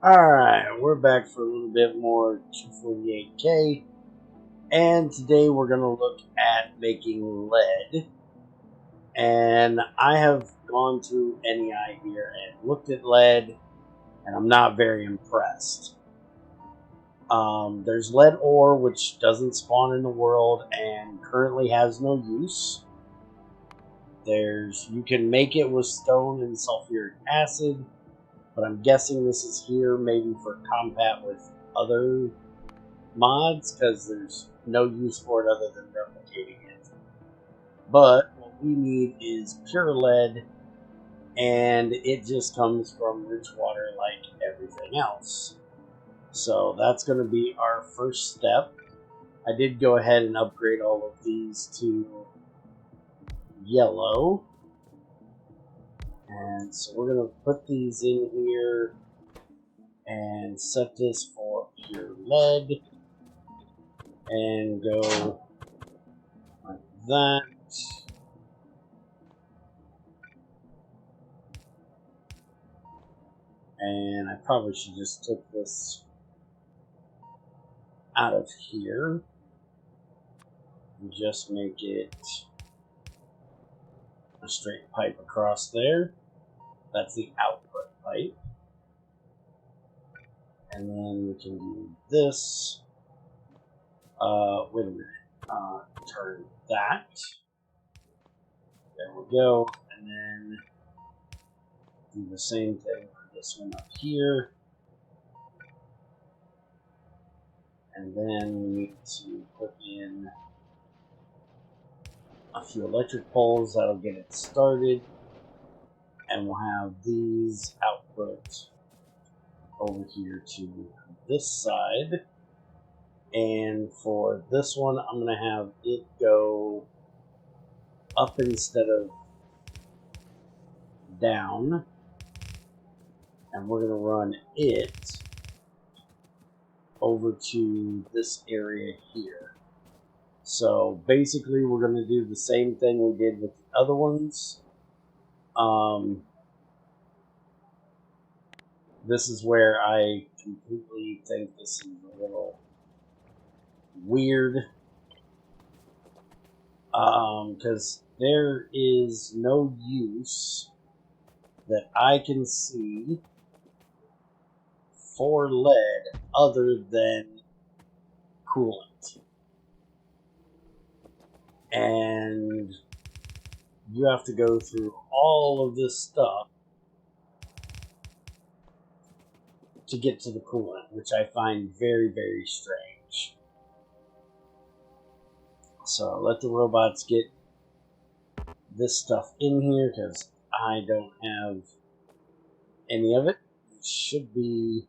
Alright, we're back for a little bit more 248K, and today we're going to look at making lead. And I have gone through NEI here and looked at lead, and I'm not very impressed. There's lead ore, which doesn't spawn in the world and currently has no use. You can make it with stone and sulfuric acid, but I'm guessing this is here maybe for combat with other mods, because there's no use for it other than replicating it. But what we need is pure lead, and it just comes from rich water like everything else. So that's going to be our first step. I did go ahead and upgrade all of these to yellow. And so we're going to put these in here and set this for pure lead and go like that. And I probably should just take this out of here and just make it a straight pipe across there. That's the output pipe. And then we can do this. Wait a minute. Turn that. There we go. And then do the same thing for this one up here. And then we need to put in a few electric poles. That'll get it started. And we'll have these output over here to this side. And for this one, I'm going to have it go up instead of down. And we're going to run it over to this area here. So basically we're going to do the same thing we did with the other ones. This is where I completely think this is a little weird. Because there is no use that I can see for lead other than coolant. And you have to go through all of this stuff to get to the coolant, which I find very, very strange. So let the robots get this stuff in here, because I don't have any of it. It should be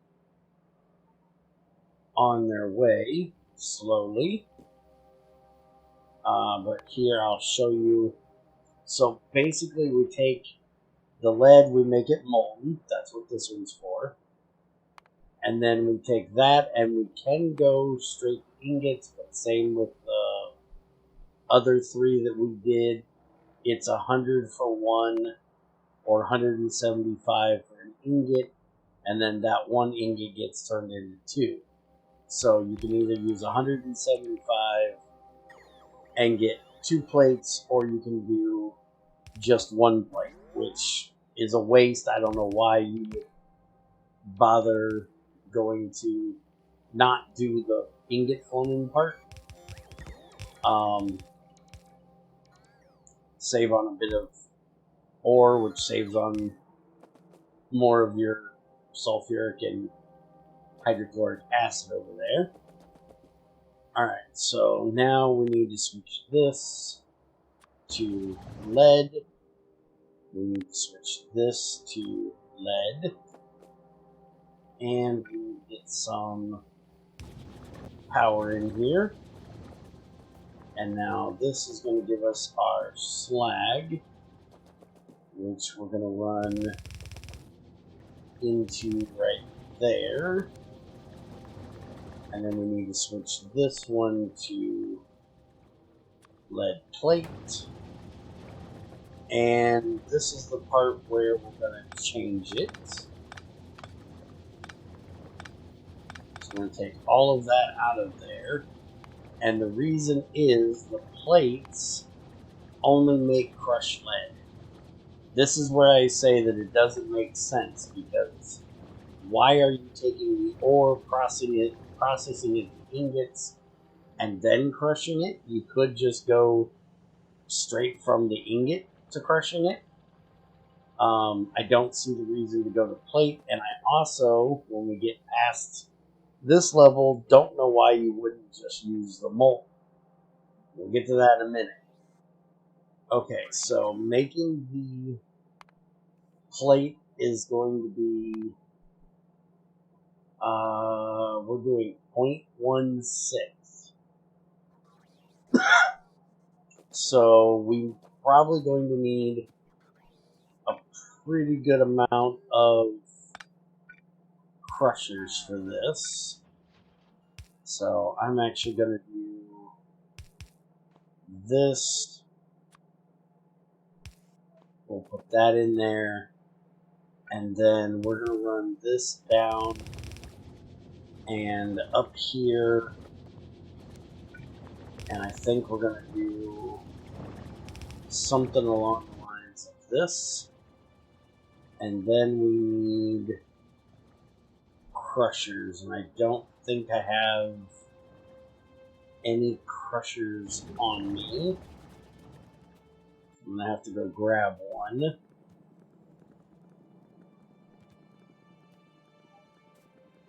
on their way slowly. But here I'll show you. So basically we take the lead, we make it molten. That's what this one's for. And then we take that and we can go straight to ingots, but same with the other three that we did. It's 100 for one or 175 for an ingot, and then that one ingot gets turned into two. So you can either use 175 and get 2 plates, or you can do just 1 plate, which is a waste. I don't know why you would bother going to not do the ingot forming part. Save on a bit of ore, which saves on more of your sulfuric and hydrochloric acid over there. Alright, so now we need to switch this to lead. We need to switch this to lead. And we need to get some power in here. And now this is going to give us our slag, which we're going to run into right there. And then we need to switch this one to lead plate. And this is the part where we're going to change it. We're going to take all of that out of there. And the reason is the plates only make crushed lead. This is where I say that it doesn't make sense, because why are you taking the ore, processing it to ingots, and then crushing it? You could just go straight from the ingot to crushing it. I don't see the reason to go to plate, and I also, when we get past this level, don't know why you wouldn't just use the molten. We'll get to that in a minute. Okay, so making the plate is going to be, we're doing 0.16. So we're probably going to need a pretty good amount of crushers for this. So I'm actually going to do this. We'll put that in there. And then we're going to run this down and up here. And I think we're going to do something along the lines of this. And then we need crushers. And I don't think I have any crushers on me. I'm going to have to go grab one.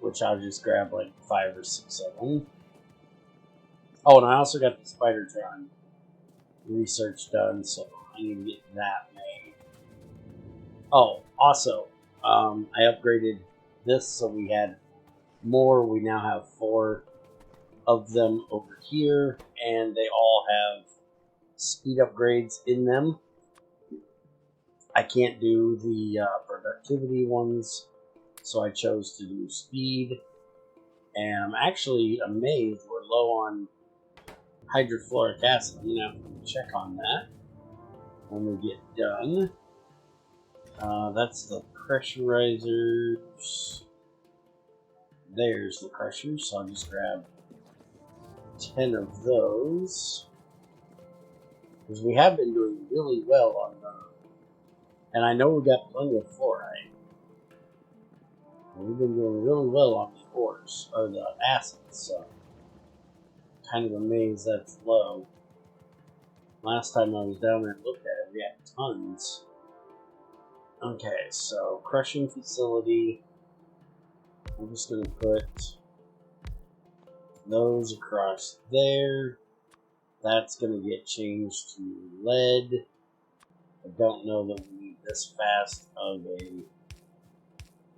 Which I'll just grab like 5 or 6 of them. Oh, and I also got the Spidertron research done, so I need to get that made. Oh, also, I upgraded this so we had more. We now have 4 of them over here, and they all have speed upgrades in them. I can't do the productivity ones, so I chose to do speed. And I'm actually amazed we're low on hydrofluoric acid. I'm going to have to check on that when we get done. That's the pressurizers. There's the crushers, so I'll just grab 10 of those. Because we have been doing really well on the... And I know we got plenty of fluoride. We've been doing really well on the ores, or the acids, so kind of amazed that's low. Last time I was down there and looked at it, we had tons. Okay, so crushing facility. I'm just going to put those across there. That's going to get changed to lead. I don't know that we need this fast of a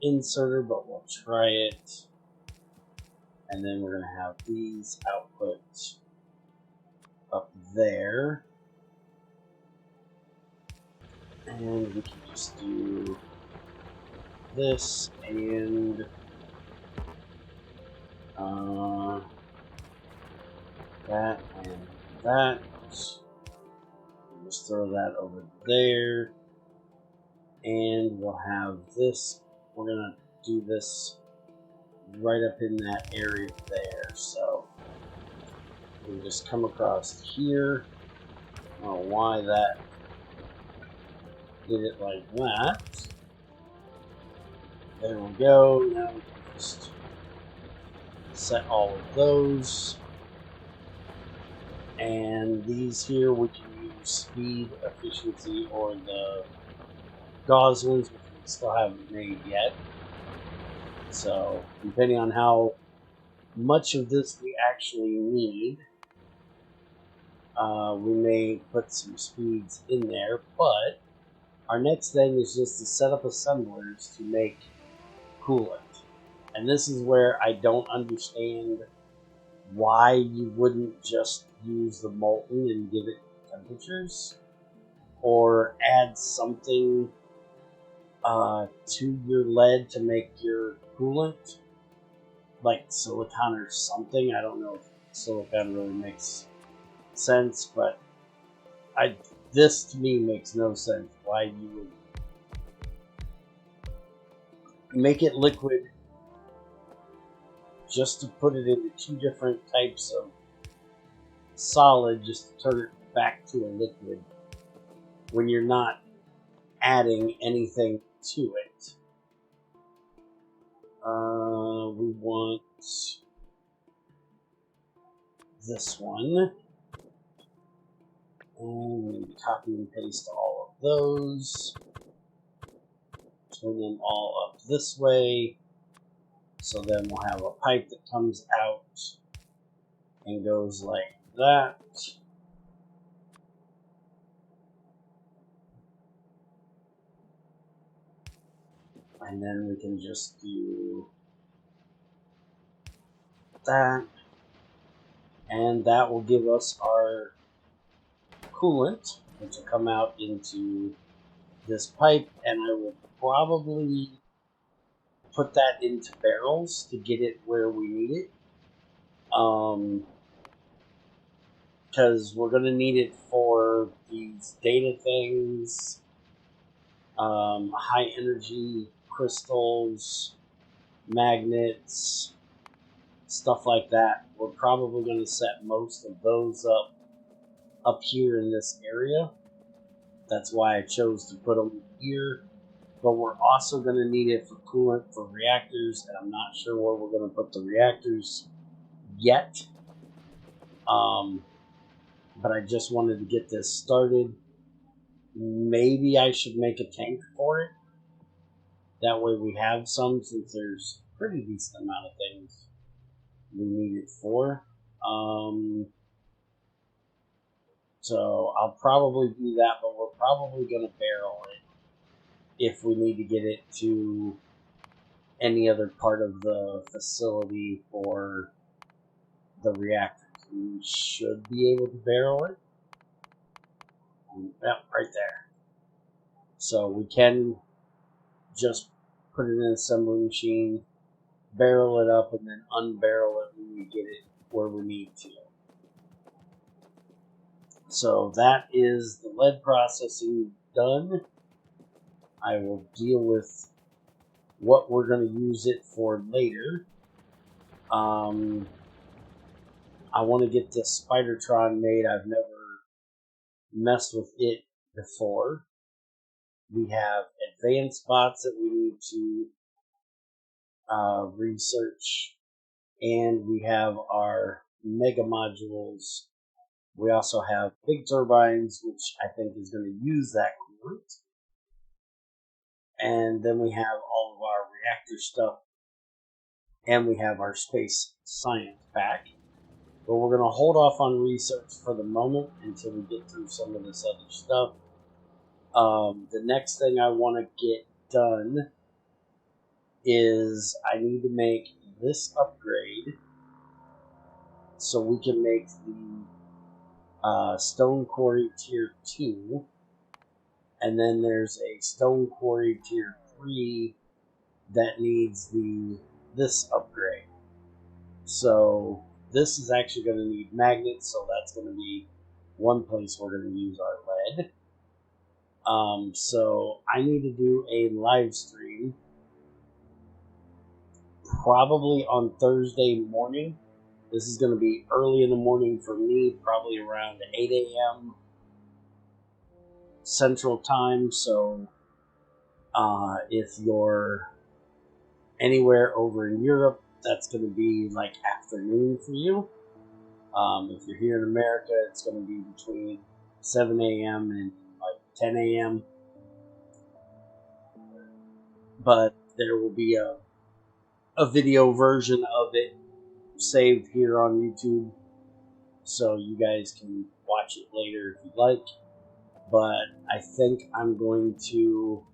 inserter, but we'll try it. And then we're going to have these outputs up there. And we can just do this and that and that. We'll just throw that over there. And we'll have this. We're going to do this right up in that area there. So we just come across here. I don't know why that did it like that. There we go. Now we can just set all of those. And these here we can use speed, efficiency, or the gauze ones, which we still haven't made yet. So, depending on how much of this we actually need, we may put some speeds in there, but our next thing is just to set up assemblers to make coolant. And this is where I don't understand why you wouldn't just use the molten and give it temperatures, or add something to your lead to make your coolant, like silicon or something. I don't know if silicon really makes sense, but this to me makes no sense why you would make it liquid just to put it into two different types of solid, just to turn it back to a liquid when you're not adding anything to it. We want this one. And we copy and paste all of those. Turn them all up this way. So then we'll have a pipe that comes out and goes like that. And then we can just do that. And that will give us our coolant, which will come out into this pipe. And I will probably put that into barrels to get it where we need it. Because we're going to need it for these data things, high energy crystals, magnets, stuff like that. We're probably going to set most of those up here in this area. That's why I chose to put them here. But we're also going to need it for coolant for reactors, and I'm not sure where we're going to put the reactors yet. But I just wanted to get this started. Maybe I should make a tank for it. That way we have some, since there's a pretty decent amount of things we need it for. So I'll probably do that, but we're probably going to barrel it if we need to get it to any other part of the facility for the reactor. We should be able to barrel it. Yep, right there. So we can just put it in an assembly machine, barrel it up, and then unbarrel it when we get it where we need to. So that is the lead processing done. I will deal with what we're going to use it for later. I want to get this Spidertron made. I've never messed with it before. We have advanced bots that we need to research, and we have our mega modules. We also have big turbines, which I think is going to use that coolant. And then we have all of our reactor stuff, and we have our space science pack. But we're going to hold off on research for the moment until we get through some of this other stuff. The next thing I want to get done is I need to make this upgrade so we can make the Stone Quarry Tier 2. And then there's a Stone Quarry Tier 3 that needs this upgrade. So this is actually going to need magnets, so that's going to be one place we're going to use our lead. So I need to do a live stream probably on Thursday morning. This is going to be early in the morning for me, probably around 8 a.m. Central Time. So if you're anywhere over in Europe, that's going to be like afternoon for you. If you're here in America, it's going to be between 7 a.m. and like 10 a.m. But there will be a video version of it saved here on YouTube, so you guys can watch it later if you'd like. But I think I'm going to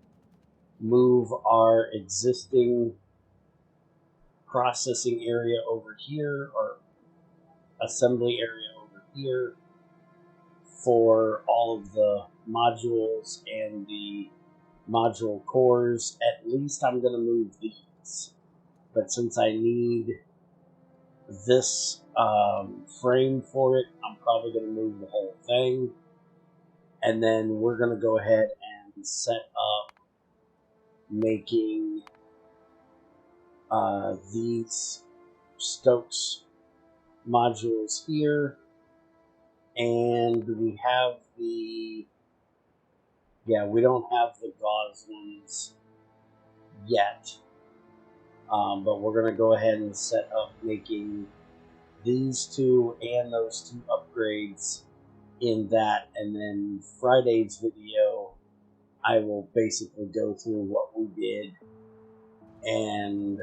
move our existing processing area over here, or assembly area over here, for all of the modules and the module cores. At least I'm going to move these. But since I need this frame for it, I'm probably going to move the whole thing. And then we're going to go ahead and set up making these Stokes modules here, and we have the, yeah, we don't have the gauze ones yet, but we're going to go ahead and set up making these two and those two upgrades in that, and then Friday's video I will basically go through what we did and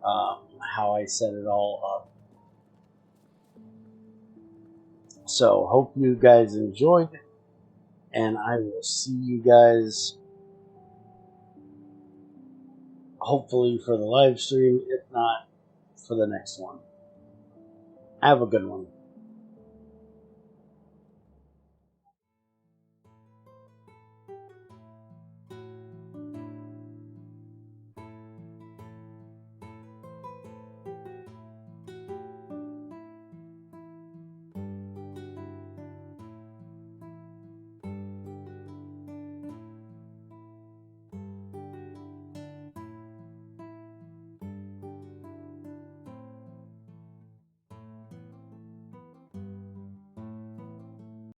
how I set it all up. So hope you guys enjoyed, and I will see you guys hopefully for the live stream, if not for the next one. Have a good one.